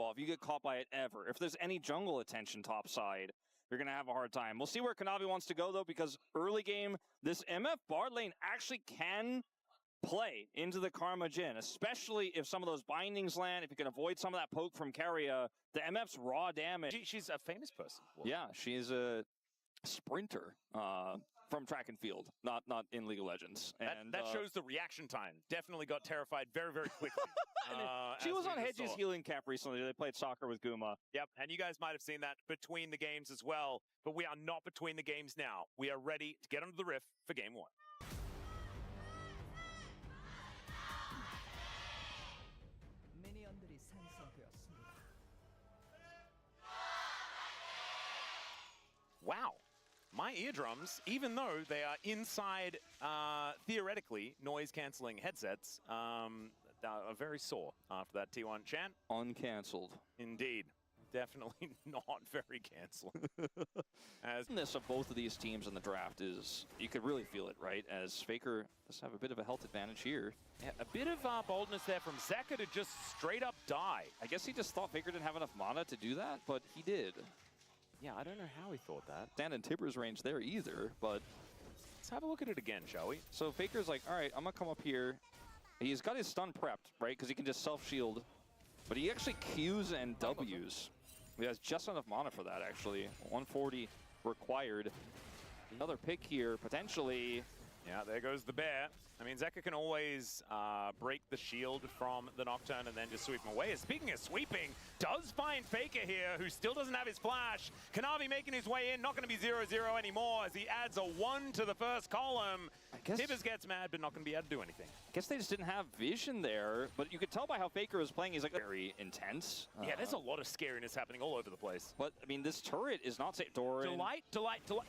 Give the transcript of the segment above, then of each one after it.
wall, if you get caught by it ever, if there's any jungle attention top side, you're going to have a hard time. We'll see where Kanavi wants to go, though, because early game, this MF Bard lane actually can play into the Karma Jhin, especially if some of those bindings land, if you can avoid some of that poke from Keria. The MF's raw damage. She's a famous person. Well, yeah, she's a sprinter from track and field, not in League of Legends. And that shows the reaction time. Definitely got terrified very, very quickly. She was on Hedge's healing cap recently. They played soccer with Guma. Yep, and you guys might have seen that between the games as well. But we are not between the games now. We are ready to get under the riff for game one. Wow. My eardrums, even though they are inside, theoretically, noise-canceling headsets, are very sore after that T1 chant. Uncancelled. Indeed. Definitely not very canceling. As this of both of these teams in the draft is, you could really feel it, right? As Faker does have a bit of a health advantage here. Yeah, a bit of boldness there from Zeka to just straight up die. I guess he just thought Faker didn't have enough mana to do that, but he did. Yeah, I don't know how he thought that. Stand in Tipper's range there either, but... Let's have a look at it again, shall we? So Faker's like, all right, I'm going to come up here. He's got his stun prepped, right? Because he can just self-shield. But he actually Qs and Ws. He has just enough mana for that, actually. 140 required. Another pick here, potentially. Yeah, there goes the bear. I mean, Zeka can always break the shield from the Nocturne and then just sweep him away. And speaking of sweeping, does find Faker here, who still doesn't have his flash. Kanavi making his way in, not going to be 0-0 anymore as he adds a 1 to the first column. Tibbers gets mad, but not going to be able to do anything. I guess they just didn't have vision there, but you could tell by how Faker was playing, he's like very intense. Yeah, there's a lot of scariness happening all over the place. But, I mean, this turret is not safe. Delight.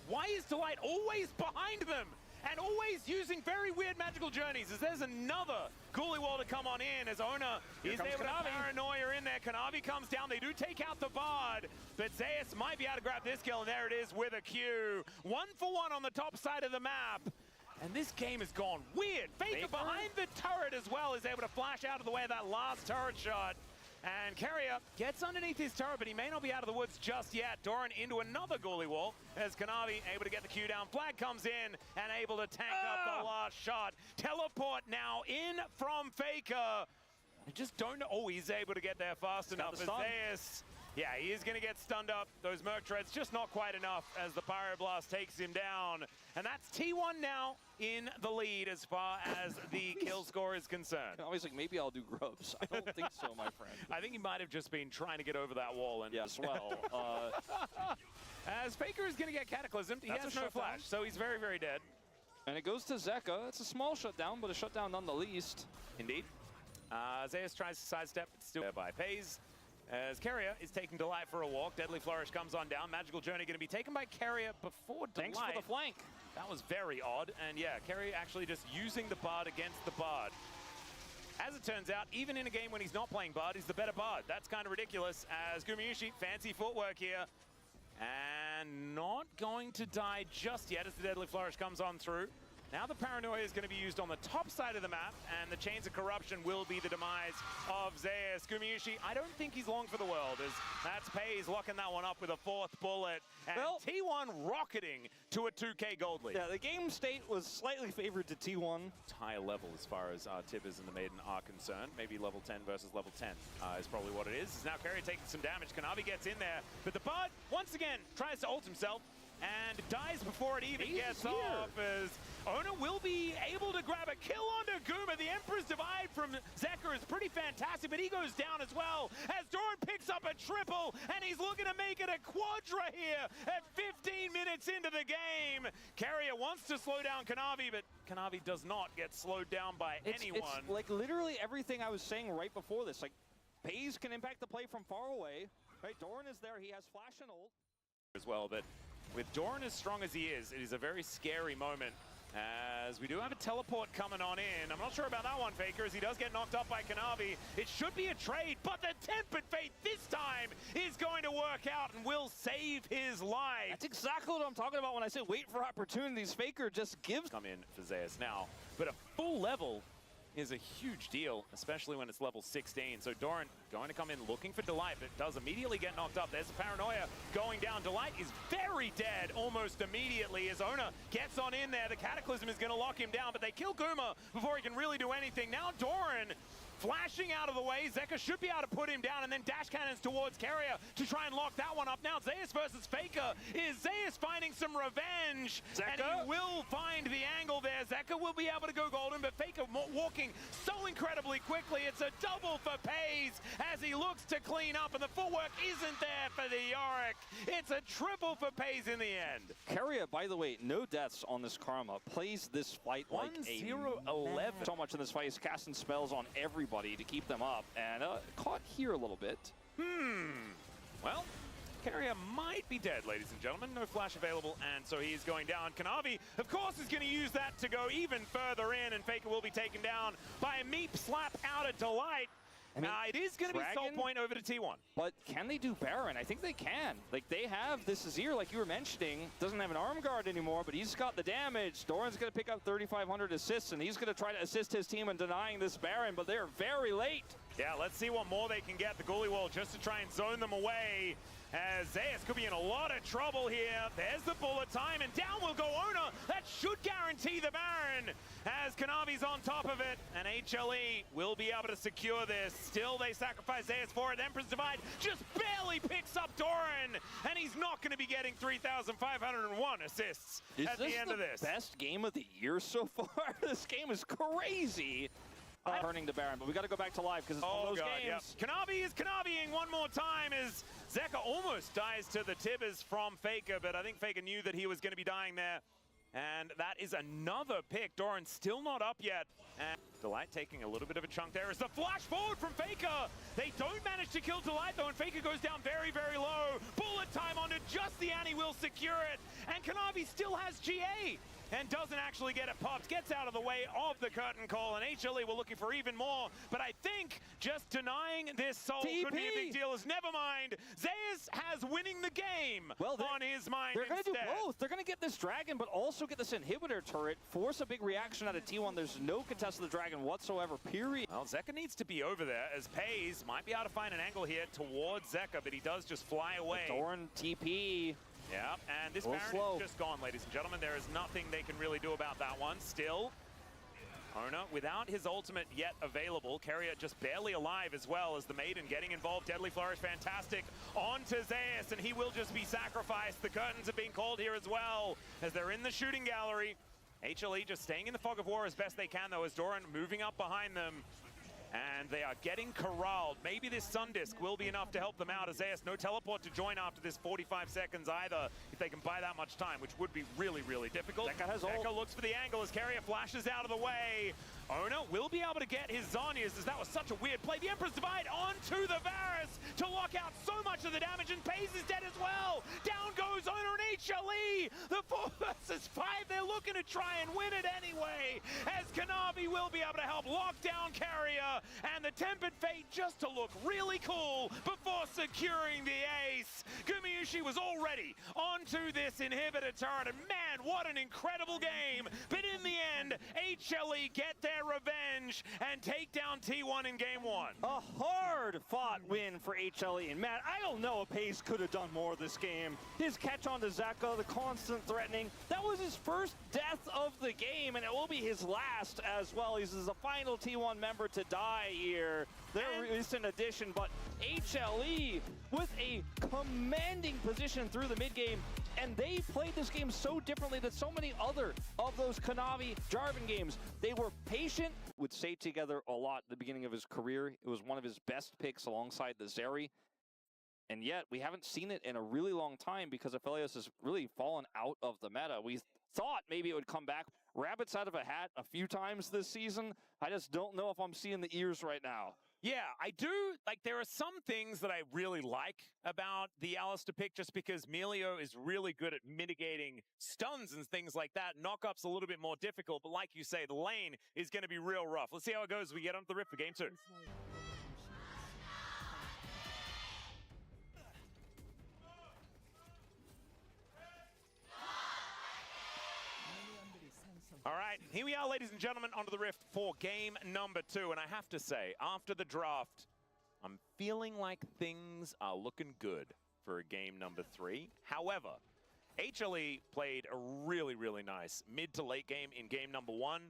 Why is Delight always behind them? And always using very weird magical journeys, as there's another Ghoulie Wall to come on in, as Ona is able to paranoia in there. Kanavi comes down, they do take out the Bard, but Zeus might be able to grab this kill, and there it is with a Q. 1 for 1 on the top side of the map. And this game has gone weird. Faker behind the turret as well is able to flash out of the way of that last turret shot. And Keria gets underneath his turret, but he may not be out of the woods just yet. Doran into another Ghoulie Wall as Kanavi able to get the Q down. Flag comes in and able to tank up the last shot. Teleport now in from Faker. I just don't know. Oh, he's able to get there fast enough. Yeah, he is going to get stunned up. Those Merc Treads just not quite enough as the Pyroblast takes him down. And that's T1 now in the lead as far as the kill score is concerned. I was like, maybe I'll do grubs. I don't think so, my friend. I think he might have just been trying to get over that wall. And yes, well. As Faker is going to get cataclysmed, he has no flash, so he's very, very dead. And it goes to Zeka. It's a small shutdown, but a shutdown none the least. Indeed. Zeus tries to sidestep, but still by Peyz. As Keria is taking Delight for a walk. Deadly Flourish comes on down. Magical Journey going to be taken by Keria before Delight. Thanks for the flank. That was very odd. And yeah, Keria actually just using the Bard against the Bard. As it turns out, even in a game when he's not playing Bard, he's the better Bard. That's kind of ridiculous as Gumayusi, fancy footwork here. And not going to die just yet as the Deadly Flourish comes on through. Now the Paranoia is going to be used on the top side of the map, and the Chains of Corruption will be the demise of Zeus. Gumayusi, I don't think he's long for the world, as that's Peyz locking that one up with a 4th bullet. And well, T1 rocketing to a 2K gold lead. Yeah, the game state was slightly favored to T1. It's higher level as far as Tibbers and the Maiden are concerned. Maybe level 10 versus level 10 is probably what it is. As now Keria taking some damage. Kanavi gets in there, but the Bard, once again, tries to ult himself and dies before it even gets off, as Ona will be able to grab a kill onto Guma. The Emperor's Divide from Zeka is pretty fantastic, but he goes down as well as Doran picks up a triple, and he's looking to make it a quadra here at 15 minutes into the game. Keria wants to slow down Kanavi, but Kanavi does not get slowed down by anyone. It's like literally everything I was saying right before this. Like, Peyz can impact the play from far away. Right, Doran is there. He has flash and ult as well, but with Doran as strong as he is, it is a very scary moment. As we do have a teleport coming on in. I'm not sure about that one, Faker, as he does get knocked up by Kanavi. It should be a trade, but the Tempered Fate this time is going to work out and will save his life. That's exactly what I'm talking about when I say wait for opportunities. Faker just gives. Come in for Zeus now, but a full level is a huge deal, especially when it's level 16. So Doran going to come in looking for Delight, but does immediately get knocked up. There's Paranoia going down. Delight is very dead almost immediately as Ona gets on in there. The Cataclysm is going to lock him down, but they kill Guma before he can really do anything. Now Doran flashing out of the way. Zeka should be able to put him down, and then dash cannons towards Keria to try and lock that one up. Now Zeus versus Faker. Is Zeus finding some revenge? Zeka? And he will find the angle there. Zeka will be able to go golden, but Faker walking so incredibly quickly. It's a double for Peyz as he looks to clean up, and the footwork isn't there for the Yorick. It's a triple for Peyz in the end. Keria, by the way, no deaths on this Karma. Plays this fight like a 1-0-11. So much in this fight. He's casting spells on everybody to keep them up, and caught here a little bit. Well, Keria might be dead, ladies and gentlemen. No flash available, and so he is going down. Kanavi, of course, is going to use that to go even further in, and Faker will be taken down by a meep slap out of Delight. I mean, it is going to be Soul Point over to T1. But can they do Baron? I think they can. Like, they have this Azir, like you were mentioning, doesn't have an arm guard anymore, but he's got the damage. Doran's going to pick up 3,500 assists, and he's going to try to assist his team in denying this Baron, but they're very late. Yeah, let's see what more they can get. The goalie wall just to try and zone them away. As Zeus could be in a lot of trouble here. There's the bullet time, and down will go Ona. That should guarantee the Baron as Kanavi's on top of it, and HLE will be able to secure this. Still, they sacrifice Zeus for it. Emperor's Divide just barely picks up Doran, and he's not going to be getting 3,501 assists at the end of this. Best game of the year so far? This game is crazy. Turning to Baron, but we got to go back to live because it's one of those games. Yep. Kanavi is Kanaviing one more time as Zeka almost dies to the Tibbers from Faker, but I think Faker knew that he was going to be dying there. And that is another pick. Doran still not up yet. And Delight taking a little bit of a chunk there as the flash forward from Faker. They don't manage to kill Delight though, and Faker goes down very, very low. Bullet time onto just the Annie will secure it. And Kanavi still has GA and doesn't actually get it popped. Gets out of the way of the curtain call, and HLE were looking for even more. But I think just denying this soul could be a big deal. As never mind, Zeus has winning the game on his mind. They're going to do both. They're going to get this dragon, but also get this inhibitor turret, force a big reaction out of T1. There's no contest of the dragon whatsoever, period. Well, Zeka needs to be over there, as Peyz might be able to find an angle here towards Zeka, but he does just fly away. Doran TP. Yeah, and this Baron is just gone, ladies and gentlemen. There is nothing they can really do about that one. Still, Ona, without his ultimate yet available, Keria just barely alive as well as the Maiden getting involved. Deadly Flourish, fantastic. On to Zeus, and he will just be sacrificed. The curtains have been called here as well, as they're in the shooting gallery. HLE just staying in the fog of war as best they can, though, as Doran moving up behind them. And they are getting corralled. Maybe this Sun Disc will be enough to help them out, as Zeus no teleport to join after this 45 seconds either, if they can buy that much time, which would be really, really difficult. Zeka looks for the angle as Keria flashes out of the way. Ona will be able to get his Zhonya's, as that was such a weird play. The Emperor's Divide onto the Varus to lock out so much of the damage, and Peyz is dead as well. Down goes Ona and HLE. The 4 versus 5, they're looking to try and win it anyway, as Kanavi will be able to help lock down Keria, and the Tempered Fate just to look really cool before securing the ace. Gumayusi was already onto this inhibitor turret, and man, what an incredible game. But in the end, HLE get their revenge and take down T1 in game 1. A hard-fought win for HLE, and Matt, I don't know if Peyz could have done more this game. His catch on to Zeka, the constant threatening, that was his first death of the game, and it will be his last as well. He's the final T1 member to die here. Their recent addition, but HLE with a commanding position through the mid-game, and they played this game so differently than so many other of those Kanavi Jarvan games. They were patient, would stay together a lot at the beginning of his career. It was one of his best picks alongside the Zeri. And yet, we haven't seen it in a really long time because Aphelios has really fallen out of the meta. We thought maybe it would come back. Rabbits out of a hat a few times this season. I just don't know if I'm seeing the ears right now. Yeah, I do. Like, there are some things that I really like about the Alistar pick, just because Melio is really good at mitigating stuns and things like that. Knockup's a little bit more difficult, but like you say, the lane is going to be real rough. Let's see how it goes as we get onto the rip for game 2. All right, here we are, ladies and gentlemen, onto the Rift for game number 2. And I have to say, after the draft, I'm feeling like things are looking good for game number 3. However, HLE played a really, really nice mid to late game in game number 1.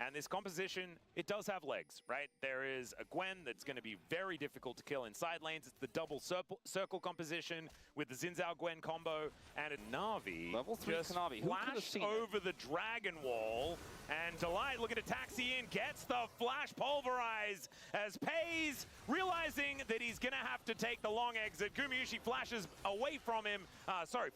And this composition, it does have legs, right? There is a Gwen that's going to be very difficult to kill in side lanes. It's the double circle composition with the Xin Zhao Gwen combo. And a Na'Vi Level 3 just Kanavi. Who could have seen over the Dragon Wall. And Delight looking to taxi in, gets the flash pulverize as Peyz, realizing that he's going to have to take the long exit. Gumayusi flashes away from him,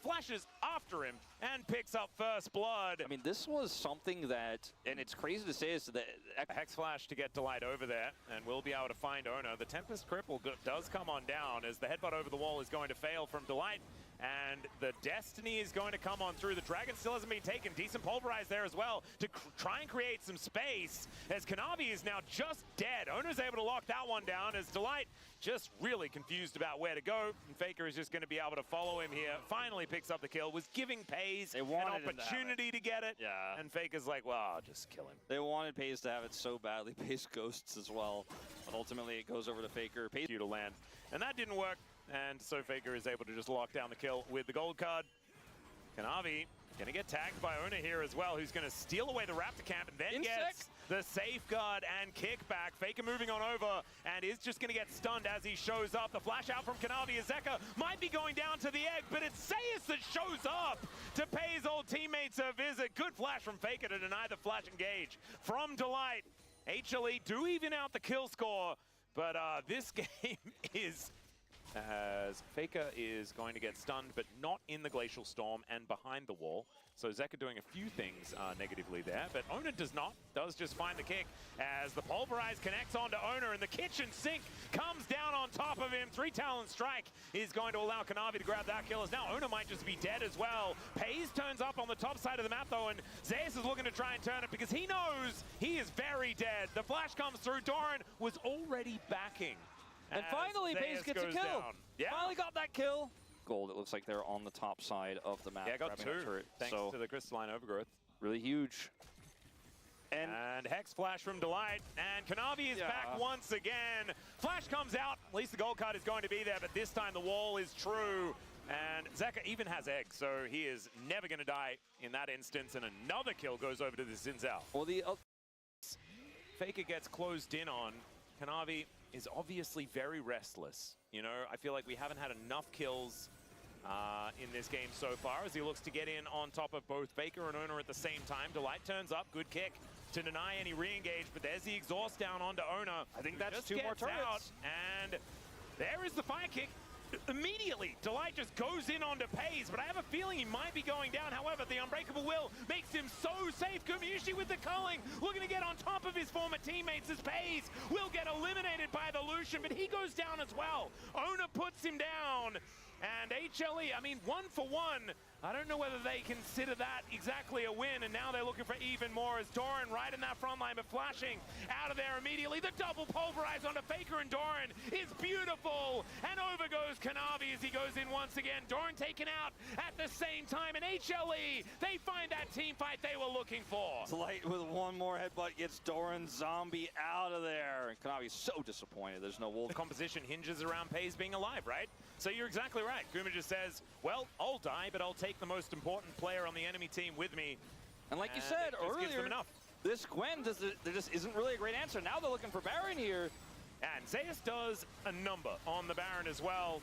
flashes after him and picks up first blood. I mean, this was something that, and it's crazy to say, is that a Hex Flash to get Delight over there, and we'll be able to find Ona. The Tempest Cripple does come on down as the headbutt over the wall is going to fail from Delight, and the Destiny is going to come on through. The Dragon still hasn't been taken. Decent pulverize there as well to try and create some space as Kanavi is now just dead. Ona's able to lock that one down as Delight just really confused about where to go, and Faker is just going to be able to follow him here. Finally picks up the kill, was giving Peyz an opportunity to get it, yeah. And Faker's like, well, I'll just kill him. They wanted Peyz to have it so badly. Peyz ghosts as well, but ultimately it goes over to Faker. Peyz to land, and that didn't work, and so Faker is able to just lock down the kill with the gold card. Kanavi gonna get tagged by Ona here as well, who's gonna steal away the Raptor camp and then gets the safeguard and kickback. Faker moving on over and is just gonna get stunned as he shows up. The flash out from Kanavi as Zeka might be going down to the egg, but it's Zeus that shows up to pay his old teammates a visit. Good flash from Faker to deny the flash engage from Delight. HLE do even out the kill score, but this game is as Faker is going to get stunned, but not in the Glacial Storm and behind the wall. So Zeka doing a few things negatively there, but Ona does not, does just find the kick as the Pulverize connects onto Ona and the kitchen sink comes down on top of him. 3 Talon Strike is going to allow Kanavi to grab that kill as now Ona might just be dead as well. Peyz turns up on the top side of the map though, and Zeus is looking to try and turn it because he knows he is very dead. The flash comes through, Doran was already backing. And finally, Peyz gets a kill. Down. Yeah. Finally got that kill. Gold, it looks like they're on the top side of the map. Yeah, got 2, thanks to the crystalline overgrowth. Really huge. And Hex Flash from Delight, and Kanavi is back once again. Flash comes out, at least the gold card is going to be there, but this time the wall is true. And Zeka even has eggs, so he is never going to die in that instance, and another kill goes over to the Xin Zhao. Well, the Faker gets closed in on. Kanavi is obviously very restless. You know, I feel like we haven't had enough kills in this game so far as he looks to get in on top of both Faker and Ona at the same time. Delight turns up, good kick to deny any re-engage, but there's the exhaust down onto Ona. I think that's 2 more turrets. Out, and there is the fire kick. Immediately, Delight just goes in onto Peyz, but I have a feeling he might be going down. However, the Unbreakable Will makes him so safe. Gumayusi with the culling, looking to get on top of his former teammates as Peyz will get eliminated by the Lucian, but he goes down as well. Ona puts him down, and HLE, I mean, 1 for 1. I don't know whether they consider that exactly a win, and now they're looking for even more as Doran right in that front line, but flashing out of there immediately. The double pulverize onto Faker and Doran is beautiful, and over goes Kanavi as he goes in once again. Doran taken out at the same time, and HLE, they find that team fight they were looking for. Delight with 1 more headbutt gets Doran zombie out of there. And Kanavi's so disappointed there's no wolf. Composition hinges around Peyz being alive, right? So you're exactly right. Guma just says, well, I'll die, but I'll take the most important player on the enemy team with me. And like you said earlier, enough. This Gwen, there just isn't really a great answer. Now they're looking for Baron here. And Zeus does a number on the Baron as well,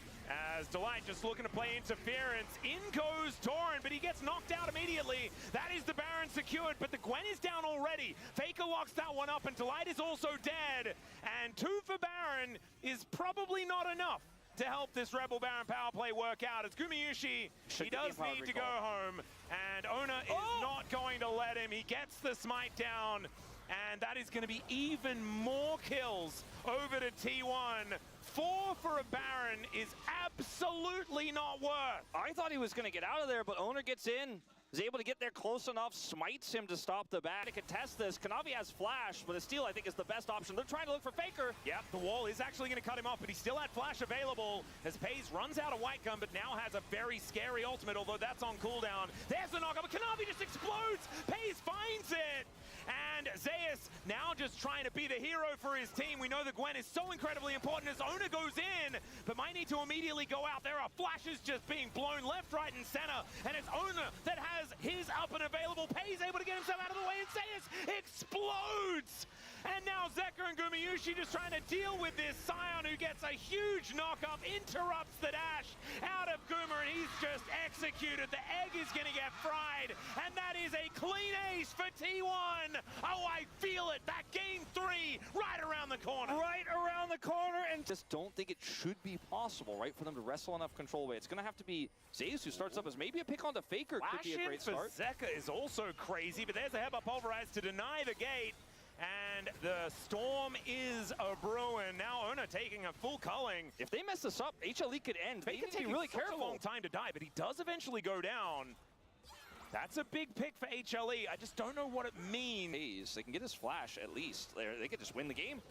as Delight just looking to play interference. In goes Doran, but he gets knocked out immediately. That is the Baron secured, but the Gwen is down already. Faker locks that one up, and Delight is also dead. And 2 for Baron is probably not enough to help this Rebel Baron power play work out. As Gumayusi, he does need to go home, and Ona is not going to let him. He gets the smite down, and that is going to be even more kills over to T1. 4 for a Baron is absolutely not worth. I thought he was going to get out of there, but Ona gets in. is able to get there close enough, smites him to stop the back. To contest this, Kanavi has flash, but a steal I think is the best option. They're trying to look for Faker. Yep, the wall is actually going to cut him off, but he still had flash available as Peyz runs out of white gun, but now has a very scary ultimate, although that's on cooldown. There's the knockup, but Kanavi just explodes. Peyz finds it. And Zeus now just trying to be the hero for his team. We know that Gwen is so incredibly important as Ona goes in, but might need to immediately go out. There are flashes just being blown left, right, and center, and it's Ona that has his up and available. Peyz able to get himself out of the way, and Zeus explodes! And now Zeka and Gumayusi just trying to deal with this. Sion, who gets a huge knock-up, interrupts the dash out of Guma, and he's just executed. The egg is going to get fried, and that is a clean ace for T1. Oh, I feel it. That game 3 right around the corner. Right around the corner, and just don't think it should be possible, right, for them to wrestle enough control away. It's going to have to be Zeus who starts up as maybe a pick on the Faker. Could be a great start. Zeka is also crazy, but there's a headbutt pulverize to deny the gate. And the storm is a brewing. Now Ona taking a full culling. If they mess this up, HLE could end. They need to be really careful. A long time to die, but he does eventually go down. That's a big pick for HLE. I just don't know what it means. They can get his flash at least. They could just win the game.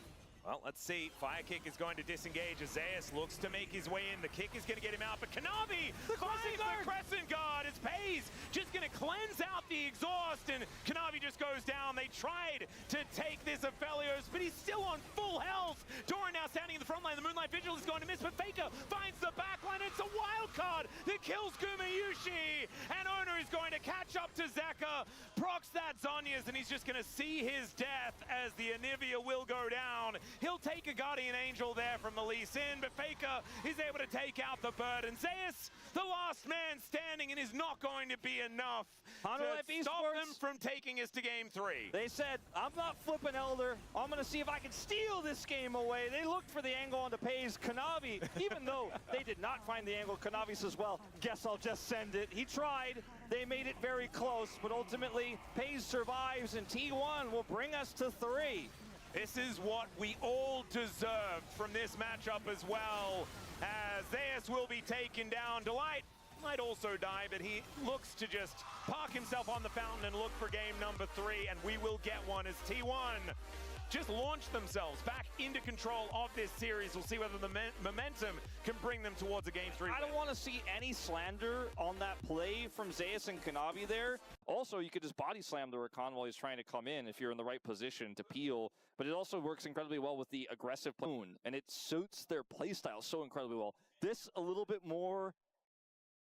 Well, let's see. Fire kick is going to disengage as Zeus looks to make his way in. The kick is going to get him out, but Kanavi finds the crescent guard. It's Peyz just going to cleanse out the exhaust, and Kanavi just goes down. They tried to take this Aphelios, but he's still on full health. Doran now standing in the front line. The Moonlight Vigil is going to miss, but Faker finds the back line. It's a wild card that kills Gumayusi, and Ona is going to catch up to Zeka. Procs that Zhonya's, and he's just going to see his death as the Anivia will go down. He'll take a Guardian Angel there from the Lee Sin, but Faker is able to take out the bird. And Zeus, the last man standing, and is not going to be enough to stop them from taking us to game 3. They said, I'm not flipping Elder. I'm going to see if I can steal this game away. They looked for the angle onto Peyz. Kanavi, even though they did not find the angle, Kanavi says, well, guess I'll just send it. He tried. They made it very close, but ultimately, Peyz survives, and T1 will bring us to 3. This is what we all deserved from this matchup as well, as Zeus will be taken down. Delight might also die, but he looks to just park himself on the fountain and look for game number 3, and we will get one as T1 just launch themselves back into control of this series. We'll see whether the momentum can bring them towards a game 3. I don't want to see any slander on that play from Zeus and Kanavi there. Also, you could just body slam the Rakan while he's trying to come in if you're in the right position to peel. But it also works incredibly well with the aggressive play, and it suits their playstyle so incredibly well. This a little bit more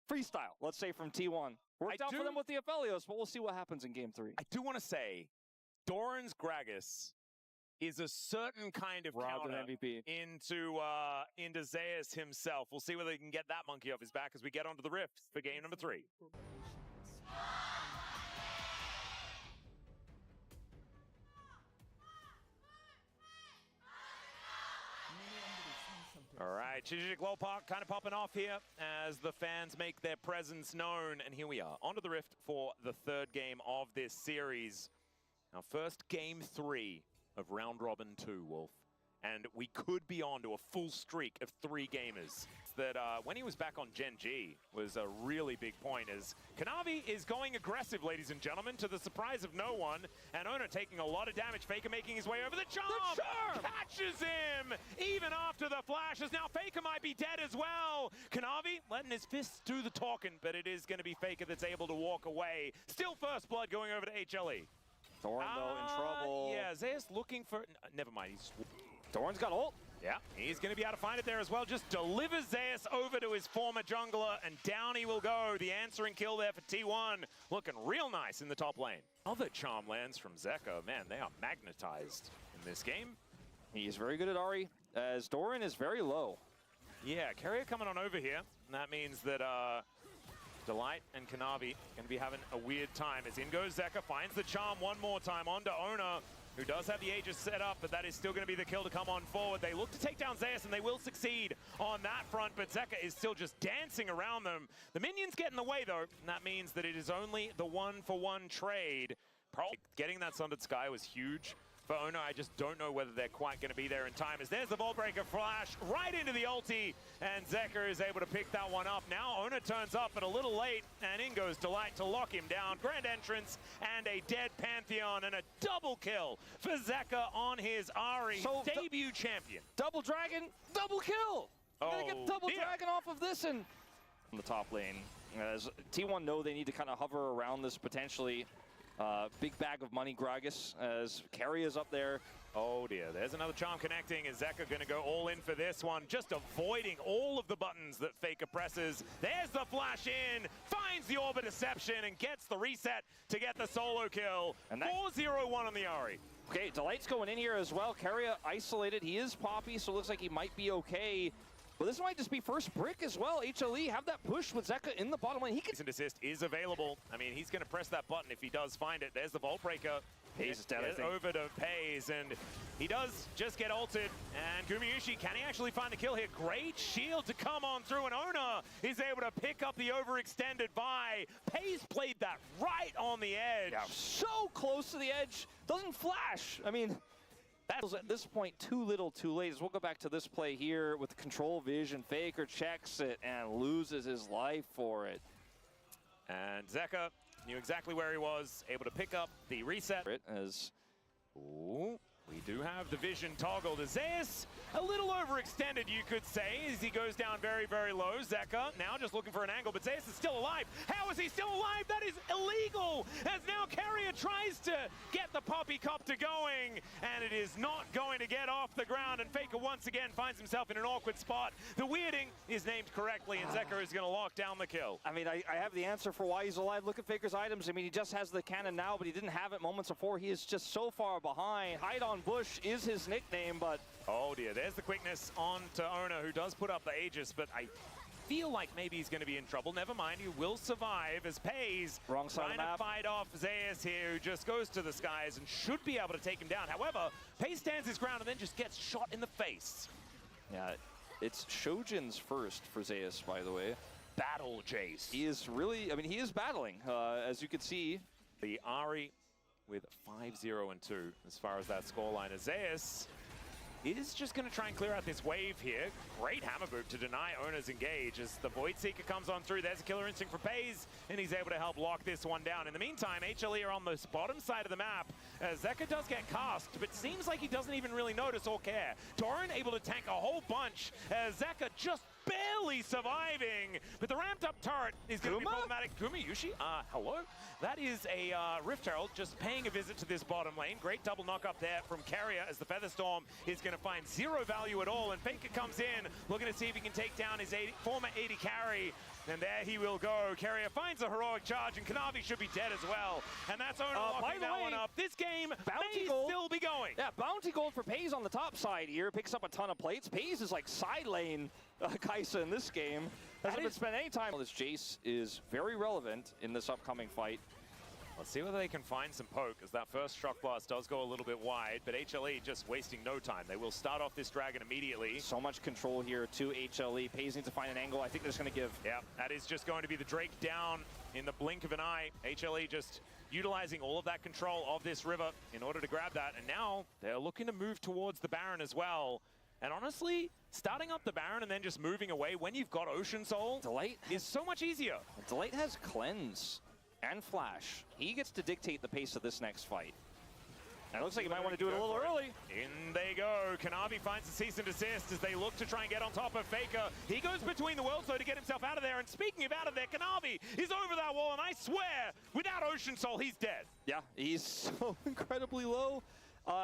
freestyle, let's say, from T1. Worked out for them with the Aphelios, but we'll see what happens in game 3. I do want to say, Doran's Gragas is a certain kind of counter MVP into Zeus himself. We'll see whether he can get that monkey off his back as we get onto the Rift for game number 3. All right, Chijik Lowpark kind of popping off here as the fans make their presence known. And here we are, onto the Rift for the 3rd game of this series. Our first game 3 of round robin 2, Wolf. And we could be on to a full streak of 3 gamers. That when he was back on Gen G was a really big point, as Kanavi is going aggressive, ladies and gentlemen, to the surprise of no one. And Ona taking a lot of damage. Faker making his way over the charm. The charm catches him even after the flashes. Now Faker might be dead as well. Kanavi letting his fists do the talking, but it is going to be Faker that's able to walk away. Still first blood going over to HLE. Doran, though, in trouble. Yeah, Zeus looking for... Never mind, Doran's got ult. Yeah, he's going to be able to find it there as well. Just delivers Zeus over to his former jungler, and down he will go. The answering kill there for T1. Looking real nice in the top lane. Other charm lands from Zeka. Man, they are magnetized in this game. He's very good at Ahri, as Doran is very low. Yeah, Keria coming on over here. And that means that Delight and Kanavi going to be having a weird time. As in goes Zeka, finds the charm one more time onto Ona, who does have the Aegis set up, but that is still going to be the kill to come on forward. They look to take down Zeus, and they will succeed on that front, but Zeka is still just dancing around them. The minions get in the way, though, and that means that it is only the 1-for-1 trade. Getting that Sundered Sky was huge for Ona. I just don't know whether they're quite going to be there in time. As there's the Vault Breaker flash right into the ulti, and Zeka is able to pick that one up. Now Ona turns up, but a little late, and in goes Delight to lock him down. Grand entrance and a dead Pantheon, and a double kill for Zeka on his Ahri, so debut champion. Double Dragon, double kill! Gonna get double Dragon off of this, and on the top lane. As T1 know they need to kind of hover around this potentially big bag of money Gragas, as Keria's up there. Oh dear, there's another charm connecting, and Zeka gonna go all in for this one, just avoiding all of the buttons that Faker presses. There's the flash in, finds the Orb of Deception, and gets the reset to get the solo kill. And 4-0-1 on the Ahri. Okay, Delight's going in here as well. Keria isolated, he is Poppy, so it looks like he might be okay. But this might just be first brick as well. HLE have that push with Zeka in the bottom lane. He can... Peyz assist is available. I mean, he's going to press that button if he does find it. There's the Vault Breaker. Peyz is dead, I think. Over to Peyz, and he does just get ulted. And Gumayusi, can he actually find the kill here? Great shield to come on through, and Ona is able to pick up the overextended buy. Peyz played that right on the edge. Yeah, so close to the edge. Doesn't flash. I mean... That's at this point too little too late. As we'll go back to this play here with control vision. Faker checks it and loses his life for it. And Zeka knew exactly where he was, able to pick up the reset. As ooh, we do have the vision toggled. Zeus, a little overextended, you could say, as he goes down very, very low. Zeka now just looking for an angle, but Zeus is still alive. How is he still alive? That is illegal, as now Keria tries to get the Poppy Copter going, and it is not going to get off the ground, and Faker once again finds himself in an awkward spot. The weirding is named correctly, and Zeka is going to lock down the kill. I mean, I have the answer for why he's alive. Look at Faker's items. I mean, he just has the cannon now, but he didn't have it moments before. He is just so far behind. Hide on Bush is his nickname, but... Oh dear, there's the quickness on to Ona, who does put up the Aegis, but I feel like maybe he's going to be in trouble. Never mind, he will survive, as Peyz wrong side trying to fight off Zeus here, who just goes to the skies and should be able to take him down. However, Peyz stands his ground and then just gets shot in the face. Yeah, it's Shojin's first for Zeus, by the way. Battle Jace. He is really, I mean, he is battling, as you can see. The Ahri with 5-0-2 as far as that scoreline. Zeus is just going to try and clear out this wave here. Great hammer boot to deny Ona's engage as the Void Seeker comes on through. There's a killer instinct for Peyz, and he's able to help lock this one down. In the meantime, HLE are on the bottom side of the map. Zeka does get cast, but seems like he doesn't even really notice or care. Torrent able to tank a whole bunch. Zeka just barely surviving, but the ramped up turret is going to be problematic. Gumayusi, hello? That is a Rift Herald just paying a visit to this bottom lane. Great double knock up there from Keria, as the Featherstorm is going to find zero value at all, and Faker comes in looking to see if he can take down his former 80 carry. And there he will go. Keria finds a heroic charge, and Kanavi should be dead as well. And that's Ona locking that one up. This game may still be going. Yeah, bounty gold for Peyz on the top side here. Picks up a ton of plates. Peyz is like side lane Kaisa in this game. Hasn't been spent any time. This Jace is very relevant in this upcoming fight. Let's see whether they can find some poke, as that first Shock Blast does go a little bit wide, but HLE just wasting no time. They will start off this dragon immediately. So much control here to HLE. Peyz needs to find an angle. I think they're just going to give... Yeah, that is just going to be the Drake down in the blink of an eye. HLE just utilizing all of that control of this river in order to grab that, and now they're looking to move towards the Baron as well. And honestly, starting up the Baron and then just moving away when you've got Ocean Soul is so much easier. Delight has Cleanse and Flash. He gets to dictate the pace of this next fight. And it looks like he might want to do it a little early. In they go. Kanavi finds the cease and desist as they look to try and get on top of Faker. He goes between the worlds, though, to get himself out of there. And speaking of out of there, Kanavi is over that wall, and I swear, without Ocean Soul, he's dead. Yeah, he's so incredibly low.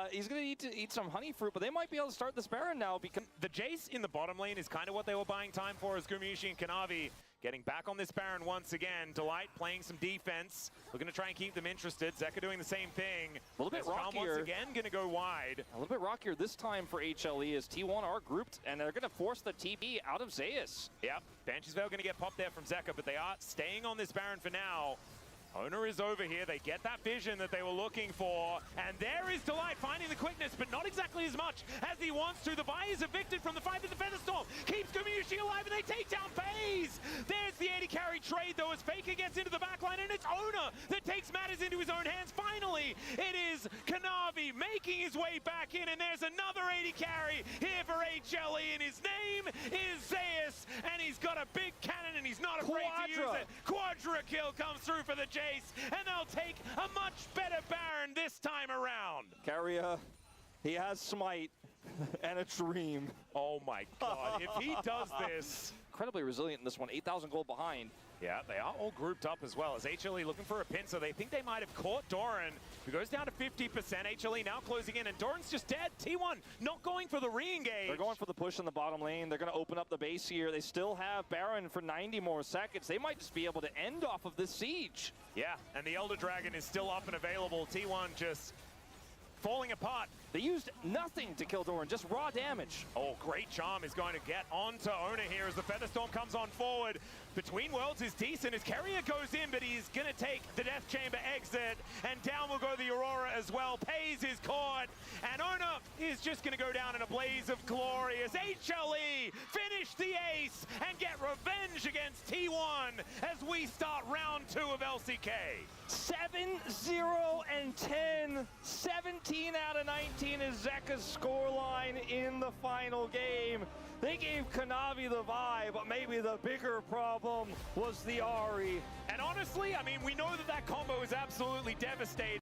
He's going to need to eat some honey fruit, but they might be able to start this Baron now because... The Jace in the bottom lane is kind of what they were buying time for, as Gumayusi and Kanavi getting back on this Baron once again. Delight playing some defense. We're going to try and keep them interested. Zeka doing the same thing. A little bit rockier. Once again going to go wide. A little bit rockier this time for HLE as T1 are grouped, and they're going to force the TP out of Zeus. Yep, Banshee's Veil going to get popped there from Zeka, but they are staying on this Baron for now. Owner is over here. They get that vision that they were looking for. And there is Delight finding the quickness, but not exactly as much as he wants to. The Vi is evicted from the fight, but the Featherstorm keeps Gumayusi alive, and they take down Peyz. There's the 80 carry trade, though, as Faker gets into the backline, and it's Owner that takes matters into his own hands. Finally, it is Kanavi making his way back in, and there's another 80 carry here for HLE, and his name is Zeus, and he's got a big cannon, and he's not afraid to use it. Quadra kill comes through for the Jace, and they'll take a much better Baron this time around. Keria, he has Smite and a Dream. Oh my god, if he does this. Incredibly resilient in this one, 8,000 gold behind. Yeah, they are all grouped up as well, as HLE looking for a pin, so they think they might have caught Doran, who goes down to 50%. HLE now closing in, and Doran's just dead. T1 not going for the re-engage. They're going for the push in the bottom lane. They're going to open up the base here. They still have Baron for 90 more seconds. They might just be able to end off of this siege. Yeah, and the Elder Dragon is still up and available. T1 just falling apart. They used nothing to kill Doran, just raw damage. Oh, great charm is going to get onto Owner here as the Featherstorm comes on forward. Between Worlds is decent as Keria goes in, but he's going to take the Death Chamber exit, and down will go the Aurora as well. Peyz is caught, and Owner is just going to go down in a blaze of glory as HLE finish the ace and get revenge against T1 as we start round 2 of LCK. 7-0-10, 17 out of 19 is Zeka's scoreline in the final game. They gave Kanavi the Vi, but maybe the bigger problem was the Ahri. And honestly, I mean, we know that that combo is absolutely devastating.